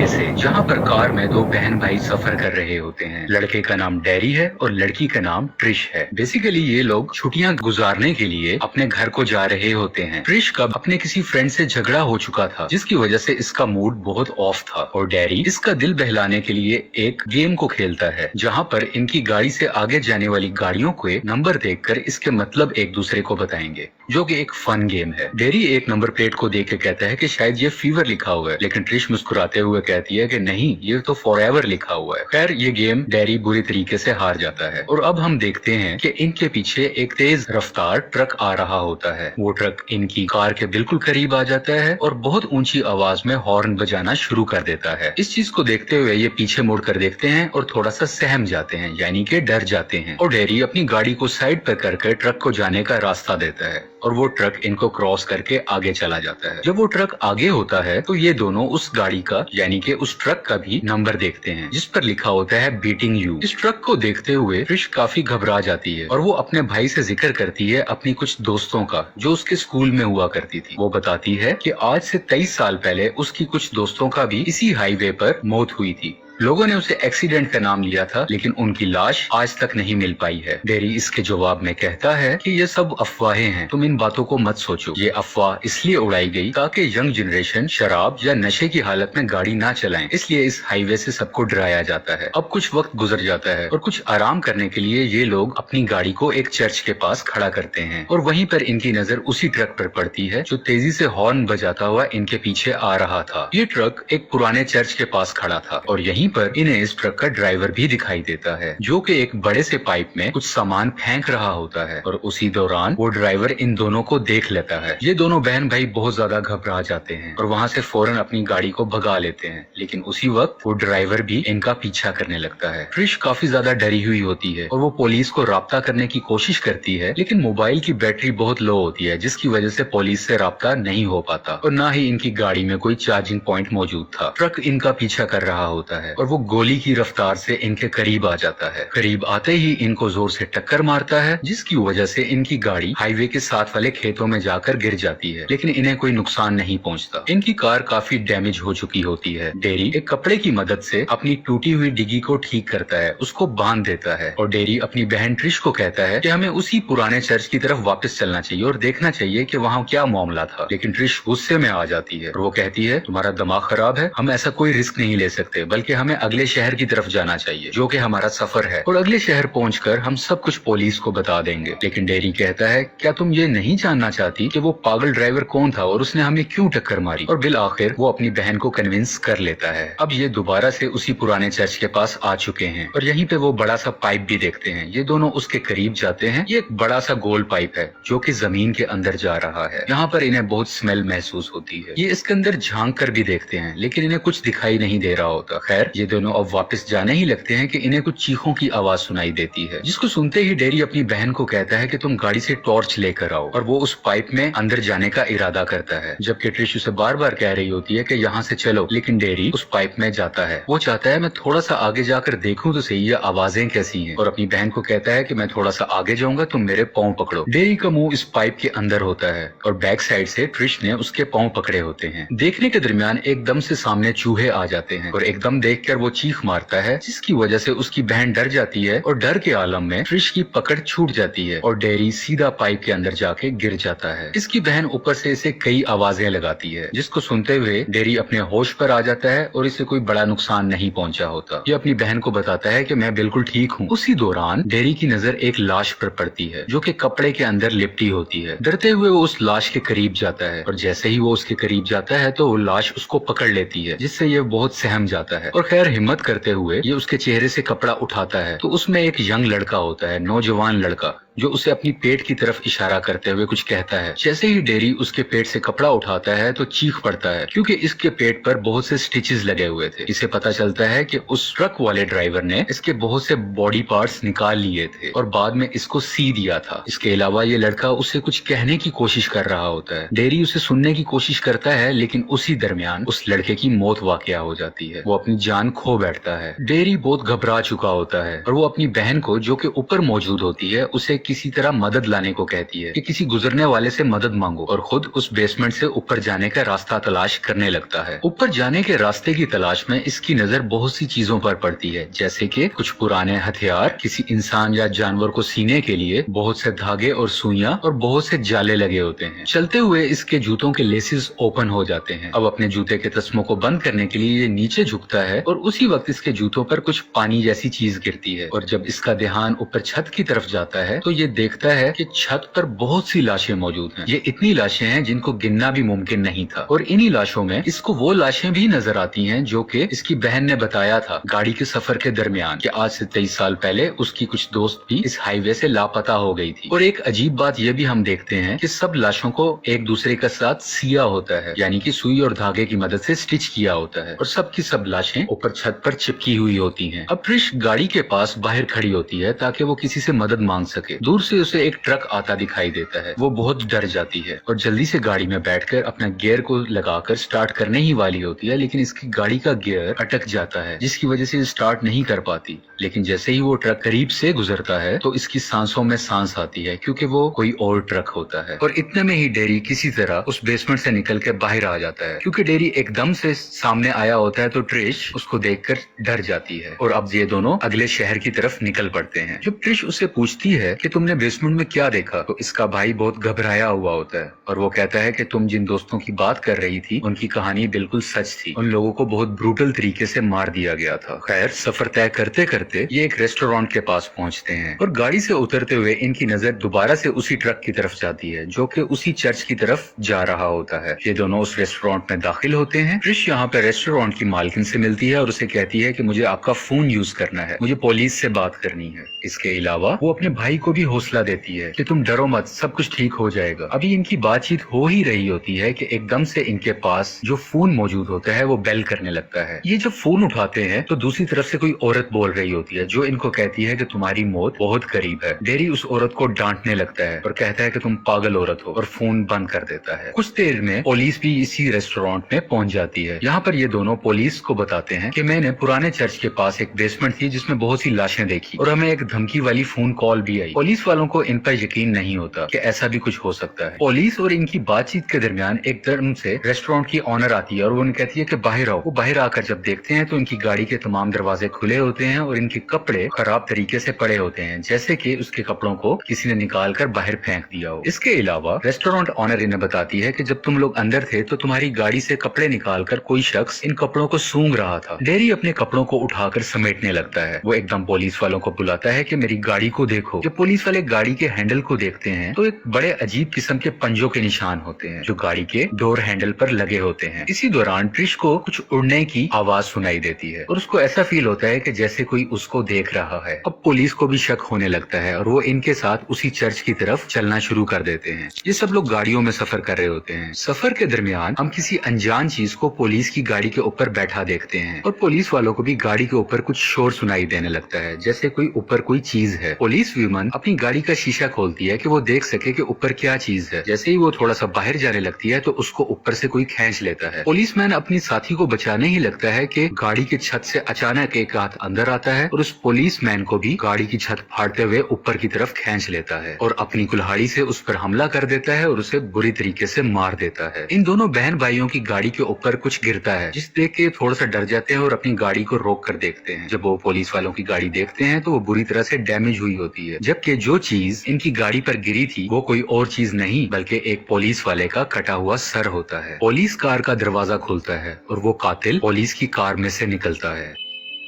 Highway से, जहाँ पर कार में दो बहन भाई सफर कर रहे होते हैं। लड़के का नाम डैरी है और लड़की का नाम ट्रिश है। बेसिकली ये लोग छुट्टियां गुजारने के लिए अपने घर को जा रहे होते हैं। ट्रिश का अपने किसी फ्रेंड से झगड़ा हो चुका था, जिसकी वजह से इसका मूड बहुत ऑफ था और डैरी इसका दिल बहलाने के लिए एक गेम को खेलता है, जहाँ पर इनकी गाड़ी से आगे जाने वाली गाड़ियों के नंबर देखकर इसके मतलब एक दूसरे को बताएंगे, जो कि एक फन गेम है। डैरी एक नंबर प्लेट को देख के कहता है कि शायद ये फीवर लिखा हुआ है, लेकिन ट्रिश मुस्कुराते हुए कहती है कि नहीं, ये तो फॉरएवर लिखा हुआ है। खैर ये गेम डैरी बुरी तरीके से हार जाता है और अब हम देखते हैं कि इनके पीछे एक तेज रफ्तार ट्रक आ रहा होता है। वो ट्रक इनकी कार के बिल्कुल करीब आ जाता है और बहुत ऊंची आवाज में हॉर्न बजाना शुरू कर देता है। इस चीज को देखते हुए ये पीछे मुड़ कर देखते हैं और थोड़ा सा सहम जाते हैं, यानी कि डर जाते हैं, और डैरी अपनी गाड़ी को साइड पर करके ट्रक को जाने का रास्ता देता है और वो ट्रक इनको क्रॉस करके आगे चला जाता है। जब वो ट्रक आगे होता है तो ये दोनों उस गाड़ी का यानी कि उस ट्रक का भी नंबर देखते हैं, जिस पर लिखा होता है बीटिंग यू। इस ट्रक को देखते हुए ट्रिश काफी घबरा जाती है और वो अपने भाई से जिक्र करती है अपनी कुछ दोस्तों का, जो उसके स्कूल में हुआ करती थी। वो बताती है कि आज से 23 साल पहले उसकी कुछ दोस्तों का भी इसी हाईवे पर मौत हुई थी। लोगों ने उसे एक्सीडेंट का नाम लिया था, लेकिन उनकी लाश आज तक नहीं मिल पाई है। डैरी इसके जवाब में कहता है कि ये सब अफवाहें हैं, तुम इन बातों को मत सोचो। ये अफवाह इसलिए उड़ाई गई ताकि यंग जनरेशन शराब या नशे की हालत में गाड़ी ना चलाएं, इसलिए इस हाईवे से सबको डराया जाता है। अब कुछ वक्त गुजर जाता है और कुछ आराम करने के लिए ये लोग अपनी गाड़ी को एक चर्च के पास खड़ा करते हैं और वहीं पर इनकी नजर उसी ट्रक पर पड़ती है जो तेजी से हॉर्न बजाता हुआ इनके पीछे आ रहा था। ये ट्रक एक पुराने चर्च के पास खड़ा था और यहीं पर इन्हें इस ट्रक का ड्राइवर भी दिखाई देता है, जो कि एक बड़े से पाइप में कुछ सामान फेंक रहा होता है और उसी दौरान वो ड्राइवर इन दोनों को देख लेता है। ये दोनों बहन भाई बहुत ज्यादा घबरा जाते हैं और वहाँ से फौरन अपनी गाड़ी को भगा लेते हैं, लेकिन उसी वक्त वो ड्राइवर भी इनका पीछा करने लगता है। ट्रिश काफी ज्यादा डरी हुई होती है और वो पुलिस को राब्ता करने की कोशिश करती है, लेकिन मोबाइल की बैटरी बहुत लो होती है, जिसकी वजह से पुलिस से राब्ता नहीं हो पाता और न ही इनकी गाड़ी में कोई चार्जिंग पॉइंट मौजूद था। ट्रक इनका पीछा कर रहा होता है और वो गोली की रफ्तार से इनके करीब आ जाता है। करीब आते ही इनको जोर से टक्कर मारता है, जिसकी वजह से इनकी गाड़ी हाईवे के साथ वाले खेतों में जाकर गिर जाती है, लेकिन इन्हें कोई नुकसान नहीं पहुंचता। इनकी कार काफी डैमेज हो चुकी होती है। डैरी एक कपड़े की मदद से अपनी टूटी हुई डिग्गी को ठीक करता है, उसको बांध देता है और डैरी अपनी बहन ट्रिश को कहता है कि हमें उसी पुराने चर्च की तरफ वापस चलना चाहिए और देखना चाहिए कि वहाँ क्या मामला था। लेकिन ट्रिश गुस्से में आ जाती है और वो कहती है तुम्हारा दिमाग खराब है, हम ऐसा कोई रिस्क नहीं ले सकते, बल्कि हमें अगले शहर की तरफ जाना चाहिए, जो कि हमारा सफर है, और अगले शहर पहुंचकर हम सब कुछ पुलिस को बता देंगे। लेकिन डैरी कहता है क्या तुम ये नहीं जानना चाहती कि वो पागल ड्राइवर कौन था और उसने हमें क्यों टक्कर मारी? और बिल आखिर वो अपनी बहन को कन्विंस कर लेता है। अब ये दोबारा से उसी पुराने चर्च के पास आ चुके हैं और यहीं पे वो बड़ा सा पाइप भी देखते हैं। ये दोनों उसके करीब जाते हैं। ये एक बड़ा सा गोल पाइप है जो कि जमीन के अंदर जा रहा है। यहाँ पर इन्हें बहुत स्मेल महसूस होती है। ये इसके अंदर झांक कर भी देखते हैं, लेकिन इन्हें कुछ दिखाई नहीं दे रहा होता। खैर ये दोनों अब वापस जाने ही लगते हैं कि इन्हें कुछ चीखों की आवाज सुनाई देती है, जिसको सुनते ही डैरी अपनी बहन को कहता है कि तुम गाड़ी से टॉर्च लेकर आओ, और वो उस पाइप में अंदर जाने का इरादा करता है, जबकि ट्रिश उसे बार बार कह रही होती है कि यहाँ से चलो, लेकिन डैरी उस पाइप में जाता है। वो चाहता है मैं थोड़ा सा आगे जाकर देखूं तो सही ये आवाजें कैसी हैं, और अपनी बहन को कहता है कि मैं थोड़ा सा आगे जाऊंगा, तुम मेरे पाँव पकड़ो। डैरी का मुंह इस पाइप के अंदर होता है और बैक साइड से ट्रिश ने उसके पाँव पकड़े होते हैं। देखने के दरमियान एकदम से सामने चूहे आ जाते हैं और एकदम देखकर वो चीख मारता है, जिसकी वजह से उसकी बहन डर जाती है और डर के आलम में ट्रिश की पकड़ छूट जाती है और डैरी सीधा पाइप के अंदर जाके गिर जाता है। इसकी बहन ऊपर से इसे कई आवाजें लगाती है, जिसको सुनते हुए डैरी अपने होश पर आ जाता है और इसे कोई बड़ा नुकसान नहीं पहुंचा होता। ये अपनी बहन को बताता है कि मैं बिल्कुल ठीक हूँ। उसी दौरान डैरी की नजर एक लाश पर पड़ती है, जो कि कपड़े के अंदर लिपटी होती है। डरते हुए वो उस लाश के करीब जाता है और जैसे ही वो उसके करीब जाता है तो वो लाश उसको पकड़ लेती है, जिससे ये बहुत सहम जाता है। और खैर हिम्मत करते हुए ये उसके चेहरे से कपड़ा उठाता है तो उसमें एक यंग लड़का होता है, नौजवान लड़का, जो उसे अपनी पेट की तरफ इशारा करते हुए कुछ कहता है। जैसे ही डैरी उसके पेट से कपड़ा उठाता है तो चीख पड़ता है, क्योंकि इसके पेट पर बहुत से स्टिचेस लगे हुए थे। इसे पता चलता है कि उस ट्रक वाले ड्राइवर ने इसके बहुत से बॉडी पार्ट्स निकाल लिए थे और बाद में इसको सी दिया था। इसके अलावा ये लड़का उसे कुछ कहने की कोशिश कर रहा होता है। डैरी उसे सुनने की कोशिश करता है, लेकिन उसी दरमियान उस लड़के की मौत वाकया हो जाती है। वो अपनी जान खो बैठता है। डैरी बहुत घबरा चुका होता है और वो अपनी बहन को, जो कि ऊपर मौजूद होती है, उसे किसी तरह मदद लाने को कहती है कि किसी गुजरने वाले से मदद मांगो, और खुद उस बेसमेंट से ऊपर जाने का रास्ता तलाश करने लगता है। ऊपर जाने के रास्ते की तलाश में इसकी नजर बहुत सी चीजों पर पड़ती है, जैसे कि कुछ पुराने हथियार, किसी इंसान या जानवर को सीने के लिए बहुत से धागे और सुइयां और बहुत से जाले लगे होते हैं। चलते हुए इसके जूतों के लेसेस ओपन हो जाते हैं। अब अपने जूते के तस्मों को बंद करने के लिए ये नीचे झुकता है और उसी वक्त इसके जूतों पर कुछ पानी जैसी चीज गिरती है, और जब इसका ध्यान ऊपर छत की तरफ जाता है तो ये देखता है कि छत पर बहुत सी लाशें मौजूद हैं। ये इतनी लाशें हैं जिनको गिनना भी मुमकिन नहीं था, और इन्हीं लाशों में इसको वो लाशें भी नजर आती हैं जो कि इसकी बहन ने बताया था गाड़ी के सफर के दरमियान कि आज से 23 साल पहले उसकी कुछ दोस्त भी इस हाईवे से लापता हो गई थी। और एक अजीब बात यह भी हम देखते हैं कि सब लाशों को एक दूसरे के साथ सिया होता है, यानी कि सुई और धागे की मदद से स्टिच किया होता है, और सब की सब लाशें ऊपर छत पर चिपकी हुई होती हैं। अब ट्रिश गाड़ी के पास बाहर खड़ी होती है ताकि वो किसी से मदद मांग सके। दूर से उसे एक ट्रक आता दिखाई देता है। वो बहुत डर जाती है और जल्दी से गाड़ी में बैठकर अपना गियर को लगाकर स्टार्ट करने ही वाली होती है, लेकिन इसकी गाड़ी का गियर अटक जाता है जिसकी वजह से स्टार्ट नहीं कर पाती। लेकिन जैसे ही वो ट्रक करीब से गुजरता है तो इसकी सांसों में सांस आती है, क्योंकि वो कोई और ट्रक होता है। और इतने में ही डेरी किसी तरह उस बेसमेंट से निकल के बाहर आ जाता है। क्योंकि डेरी एकदम से सामने आया होता है तो ट्रिश उसको देखकर डर जाती है, और अब ये दोनों अगले शहर की तरफ निकल पड़ते हैं। जब ट्रिश उससे पूछती है कि तुमने बेसमेंट में क्या देखा, तो इसका भाई बहुत घबराया हुआ होता है और वो कहता है कि तुम जिन दोस्तों की बात कर रही थी उनकी कहानी बिल्कुल सच थी। उन लोगों को बहुत ब्रूटल तरीके से मार दिया गया था। खैर, सफर तय करते करते ये एक रेस्टोरेंट के पास पहुंचते हैं, और गाड़ी से उतरते हुए इनकी नजर दोबारा से उसी ट्रक की तरफ जाती है जो कि उसी चर्च की तरफ जा रहा होता है। ये दोनों उस रेस्टोरेंट में दाखिल होते हैं। ट्रिश यहाँ पे रेस्टोरेंट की मालकिन से मिलती है और उसे कहती है कि मुझे आपका फोन यूज करना है, मुझे पुलिस से बात करनी है। इसके अलावा वो अपने भाई को भी हौसला देती है कि तुम डरो मत, सब कुछ ठीक हो जाएगा। अभी इनकी बातचीत हो ही रही होती है कि एकदम से इनके पास जो फोन मौजूद होता है वो बेल करने लगता है। ये जब फोन उठाते हैं तो दूसरी तरफ से कोई औरत बोल रही होती है जो इनको कहती है कि तुम्हारी मौत बहुत करीब है। डेरी उस औरत को डांटने लगता है और कहता है कि तुम पागल औरत हो, और फोन बंद कर देता है। कुछ देर में पुलिस भी इसी रेस्टोरेंट में पहुंच जाती है। यहाँ पर ये दोनों पुलिस को बताते हैं कि मैंने पुराने चर्च के पास एक बेसमेंट थी जिसमें बहुत सी लाशें देखी, और हमें एक धमकी वाली फोन कॉल भी आई। पुलिस वालों को इन पर यकीन नहीं होता कि ऐसा भी कुछ हो सकता है। पुलिस और इनकी बातचीत के दरमियान एक धर्म से रेस्टोरेंट की ऑनर आती है और वो कहती है कि बाहर आओ। वो बाहर आकर जब देखते हैं तो इनकी गाड़ी के तमाम दरवाजे खुले होते हैं और इनके कपड़े खराब तरीके से पड़े होते हैं, जैसे कि उसके कपड़ों को किसी ने निकाल कर बाहर फेंक दिया हो। इसके अलावा रेस्टोरेंट ऑनर इन्हें बताती है कि जब तुम लोग अंदर थे तो तुम्हारी गाड़ी से कपड़े निकालकर कोई शख्स इन कपड़ों को सूंघ रहा था। डेरी अपने कपड़ों को उठाकर समेटने लगता है। वो एकदम पुलिस वालों को बुलाता है कि मेरी गाड़ी को देखो। जब पुलिस वाले गाड़ी के हैंडल को देखते हैं तो एक बड़े अजीब किस्म के पंजों के निशान होते हैं जो गाड़ी के डोर हैंडल पर लगे होते हैं। इसी दौरान ट्रिश को कुछ उड़ने की आवाज सुनाई देती है और उसको ऐसा फील होता है कि जैसे कोई उसको देख रहा है। अब पुलिस को भी शक होने लगता है और वो इनके साथ उसी चर्च की तरफ चलना शुरू कर देते हैं। ये सब लोग गाड़ियों में सफर कर रहे होते हैं। सफर के दरमियान हम किसी अनजान चीज को पुलिस की गाड़ी के ऊपर बैठा देखते हैं और पुलिस वालों को भी गाड़ी के ऊपर कुछ शोर सुनाई देने लगता है, जैसे कोई ऊपर कोई चीज है। पुलिस वुमन अपनी गाड़ी का शीशा खोलती है कि वो देख सके कि ऊपर क्या चीज है। जैसे ही वो थोड़ा सा बाहर जाने लगती है तो उसको ऊपर से कोई खींच लेता है। पुलिसमैन अपनी साथी को बचाने ही लगता है कि गाड़ी की छत से अचानक एक हाथ अंदर आता है और उस पुलिसमैन को भी गाड़ी की छत फाड़ते हुए ऊपर की तरफ खींच लेता है और अपनी कुल्हाड़ी से उस पर हमला कर देता है और उसे बुरी तरीके से मार देता है। इन दोनों बहन भाइयों की गाड़ी के ऊपर कुछ गिरता है, जिस देख के थोड़ा सा डर जाते हैं और अपनी गाड़ी को रोक कर देखते हैं। जब वो पुलिस वालों की गाड़ी देखते हैं तो वो बुरी तरह से डैमेज हुई होती है, जबकि जो चीज इनकी गाड़ी पर गिरी थी वो कोई और चीज नहीं बल्कि एक पुलिस वाले का कटा हुआ सर होता है। पुलिस कार का दरवाजा खुलता है और वो कातिल पुलिस की कार में से निकलता है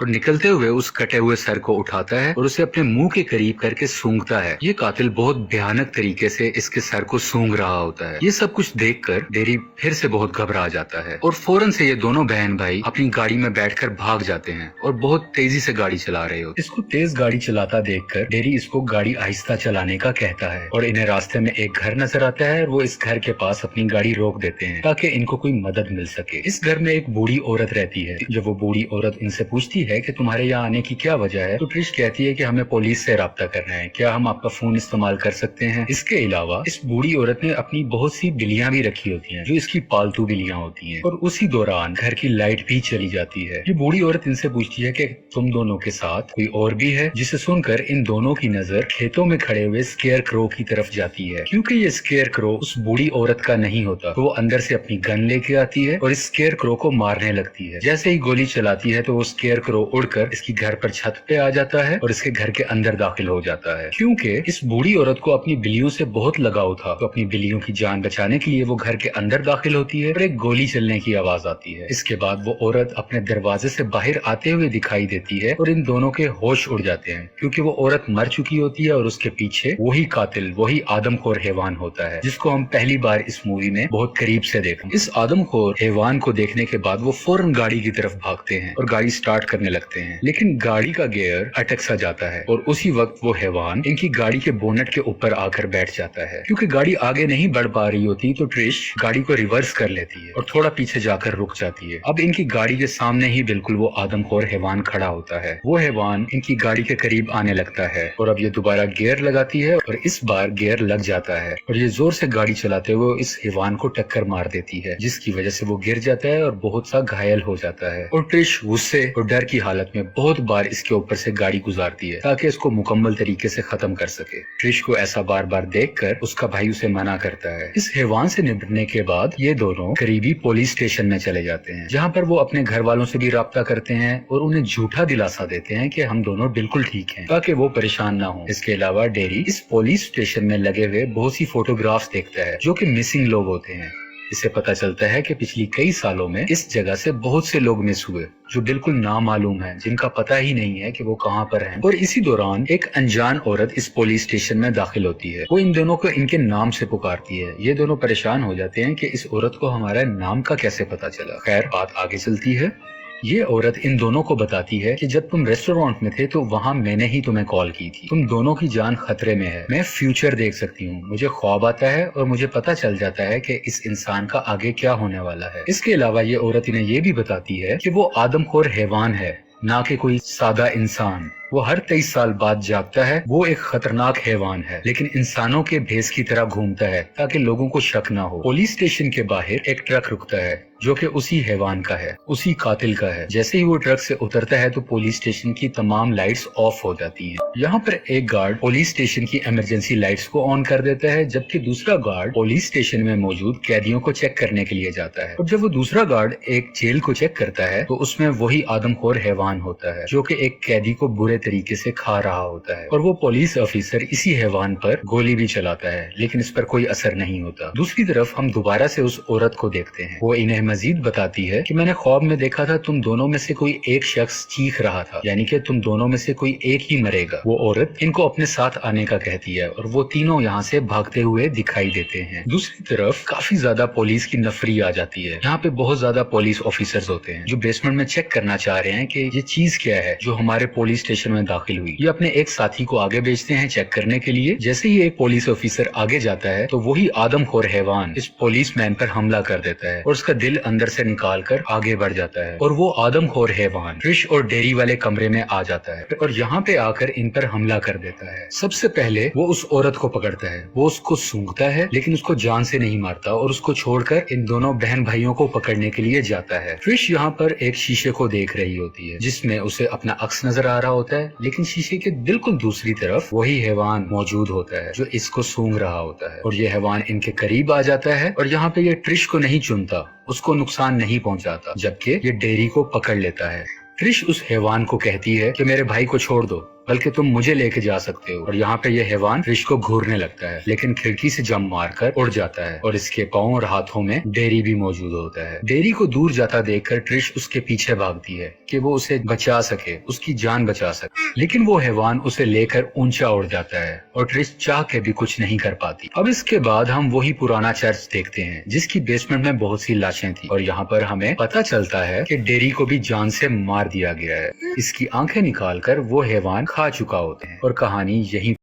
और निकलते हुए उस कटे हुए सर को उठाता है और उसे अपने मुंह के करीब करके सूंघता है। ये कातिल बहुत भयानक तरीके से इसके सर को सूंघ रहा होता है। ये सब कुछ देखकर डेरी फिर से बहुत घबरा जाता है और फौरन से ये दोनों बहन भाई अपनी गाड़ी में बैठकर भाग जाते हैं और बहुत तेजी से गाड़ी चला रहे होते। इसको तेज गाड़ी चलाता देखकर डेरी इसको गाड़ी आहिस्ता चलाने का कहता है और इन्हें रास्ते में एक घर नजर आता है और वो इस घर के पास अपनी गाड़ी रोक देते हैं ताकि इनको कोई मदद मिल सके। इस घर में एक बूढ़ी औरत रहती है। जब वो बूढ़ी औरत इनसे पूछती है है कि तुम्हारे यहाँ आने की क्या वजह है, तो ट्रिश कहती है कि हमें पुलिस से राब्ता करना है, क्या हम आपका फोन इस्तेमाल कर सकते हैं। इसके अलावा इस बूढ़ी औरत ने अपनी बहुत सी बिल्लियां भी रखी होती हैं जो इसकी पालतू बिल्लियां होती हैं, और उसी दौरान घर की लाइट भी चली जाती है। ये बूढ़ी औरत इनसे पूछती है कि तुम दोनों के साथ कोई और भी है, जिसे सुनकर इन दोनों की नजर खेतों में खड़े हुए स्केयर क्रो की तरफ जाती है। क्योंकि ये स्केयर क्रो उस बूढ़ी औरत का नहीं होता, तो वो अंदर से अपनी गन लेके आती है और इस स्केयर क्रो को मारने लगती है। जैसे ही गोली चलाती है तो वो स्केयर क्रो उड़कर इसकी घर पर छत पे आ जाता है और इसके घर के अंदर दाखिल हो जाता है। क्योंकि इस बूढ़ी औरत को अपनी बिल्लियों से बहुत लगाव था, तो अपनी बिल्लियों की जान बचाने के लिए वो घर के अंदर दाखिल होती है और एक गोली चलने की आवाज आती है। इसके बाद वो औरत अपने दरवाजे से बाहर आते हुए दिखाई देती है और इन दोनों के होश उड़ जाते हैं, क्योंकि वो औरत मर चुकी होती है और उसके पीछे वही कातिल, वही आदमखोर हैवान होता है, जिसको हम पहली बार इस मूवी में बहुत करीब से देखा। इस आदमखोर हैवान को देखने के बाद वो फौरन गाड़ी की तरफ भागते हैं और गाड़ी स्टार्ट करने लगते हैं, लेकिन गाड़ी का गियर अटक सा जाता है और उसी वक्त वो हैवान इनकी गाड़ी के बोनट के ऊपर आकर बैठ जाता है। क्योंकि गाड़ी आगे नहीं बढ़ पा रही होती, तो ट्रिश गाड़ी को रिवर्स कर लेती है और थोड़ा पीछे जाकर रुक जाती है। अब इनकी गाड़ी के सामने ही बिल्कुल वो आदमखोर हैवान खड़ा होता है। वो हैवान इनकी गाड़ी के करीब आने लगता है और अब ये दोबारा गियर लगाती है और इस बार गियर लग जाता है और ये जोर से गाड़ी चलाते हुए इस हैवान को टक्कर मार देती है, जिसकी वजह से वो गिर जाता है और बहुत सा घायल हो जाता है। और ट्रिश गुस्से और डर की हालत में बहुत बार इसके ऊपर से गाड़ी गुजारती है ताकि इसको मुकम्मल तरीके से खत्म कर सके। ट्रिश को ऐसा बार बार देखकर उसका भाई उसे मना करता है। इस हैवान से निपटने के बाद ये दोनों करीबी पुलिस स्टेशन में चले जाते हैं, जहाँ पर वो अपने घर वालों से भी राब्ता करते हैं और उन्हें झूठा दिलासा देते हैं कि हम दोनों बिल्कुल ठीक हैं, ताकि वो परेशान ना हो। इसके अलावा डेरी इस पुलिस स्टेशन में लगे हुए बहुत सी फोटोग्राफ्स देखता है जो कि मिसिंग लोग होते हैं। इससे पता चलता है कि पिछली कई सालों में इस जगह से बहुत से लोग मिस हुए जो बिल्कुल नामालूम हैं, जिनका पता ही नहीं है कि वो कहाँ पर हैं। और इसी दौरान एक अनजान औरत इस पुलिस स्टेशन में दाखिल होती है। वो इन दोनों को इनके नाम से पुकारती है। ये दोनों परेशान हो जाते हैं कि इस औरत को हमारा नाम का कैसे पता चला। खैर, बात आगे चलती है। ये औरत इन दोनों को बताती है कि जब तुम रेस्टोरेंट में थे तो वहाँ मैंने ही तुम्हें कॉल की थी। तुम दोनों की जान खतरे में है। मैं फ्यूचर देख सकती हूँ, मुझे ख्वाब आता है और मुझे पता चल जाता है कि इस इंसान का आगे क्या होने वाला है। इसके अलावा ये औरत इन्हें ये भी बताती है कि वो आदमखोर हैवान है, ना कि कोई सादा इंसान। वो हर 23 साल बाद जागता है। वो एक खतरनाक हैवान है, लेकिन इंसानों के भेस की तरह घूमता है ताकि लोगों को शक ना हो। पुलिस स्टेशन के बाहर एक ट्रक रुकता है जो कि उसी हैवान का है, उसी कातिल का है। जैसे ही वो ट्रक से उतरता है तो पुलिस स्टेशन की तमाम लाइट्स ऑफ हो जाती हैं। यहाँ पर एक गार्ड पुलिस स्टेशन की इमरजेंसी लाइट्स को ऑन कर देता है, जबकि दूसरा गार्ड पुलिस स्टेशन में मौजूद कैदियों को चेक करने के लिए जाता है। और जब वो दूसरा गार्ड एक जेल को चेक करता है तो उसमें वही आदमखोर हैवान होता है जो कि एक कैदी को बुरे तरीके से खा रहा होता है। और वो पुलिस ऑफिसर इसी हैवान पर गोली भी चलाता है, लेकिन इस पर कोई असर नहीं होता। दूसरी तरफ हम दोबारा से उस औरत को देखते हैं। वो इन्हें मजीद बताती है कि मैंने ख्वाब में देखा था तुम दोनों में से कोई एक शख्स चीख रहा था, यानी कि तुम दोनों में से कोई एक ही मरेगा। वो औरत इनको अपने साथ आने का कहती है और वो तीनों यहाँ से भागते हुए दिखाई देते हैं। दूसरी तरफ काफी ज्यादा पुलिस की नफरी आ जाती है। यहाँ पे बहुत ज्यादा पुलिस ऑफिसर्स होते हैं जो बेसमेंट में चेक करना चाह रहे हैं कि ये चीज क्या है जो हमारे पुलिस स्टेशन में दाखिल हुई। ये अपने एक साथी को आगे भेजते हैं चेक करने के लिए। जैसे ही एक पुलिस ऑफिसर आगे जाता है तो वही आदमखोर हैवान इस पुलिस मैन पर हमला कर देता है और उसका दिल अंदर से निकालकर आगे बढ़ जाता है और वो आदमखोर हैवान ट्रिश और डेरी वाले कमरे में आ जाता है और यहाँ पे आकर इन पर हमला कर देता है। सबसे पहले वो उस औरत को पकड़ता है, वो उसको सूंघता है लेकिन उसको जान से नहीं मारता और उसको छोड़कर इन दोनों बहन भाइयों को पकड़ने के लिए जाता है। ट्रिश यहाँ पर एक शीशे को देख रही होती है जिसमें उसे अपना अक्स नजर आ रहा होता है, लेकिन शीशे के बिल्कुल दूसरी तरफ वही हैवान मौजूद होता है जो इसको सूंघ रहा होता है। और ये हैवान इनके करीब आ जाता है और यहाँ पे ये ट्रिश को नहीं चुनता, उसको नुकसान नहीं पहुंचाता, जबकि ये डेरी को पकड़ लेता है। ट्रिश उस हैवान को कहती है कि मेरे भाई को छोड़ दो, बल्कि तुम मुझे लेके जा सकते हो। और यहाँ पे ये हैवान ट्रिश को घूरने लगता है, लेकिन खिड़की से जंप मारकर उड़ जाता है और इसके पांव और हाथों में डेरी भी मौजूद होता है। डेरी को दूर जाता देखकर ट्रिश उसके पीछे भागती है कि वो उसे बचा सके, उसकी जान बचा सके, लेकिन वो हैवान उसे लेकर ऊंचा उड़ जाता है और ट्रिश चाह के भी कुछ नहीं कर पाती। अब इसके बाद हम वही पुराना चर्च देखते हैं जिसकी बेसमेंट में बहुत सी लाशें थी और यहाँ पर हमें पता चलता है कि डेरी को भी जान से मार दिया गया है। इसकी आंखें निकालकर वो हैवान खा चुका होते हैं और कहानी यहीं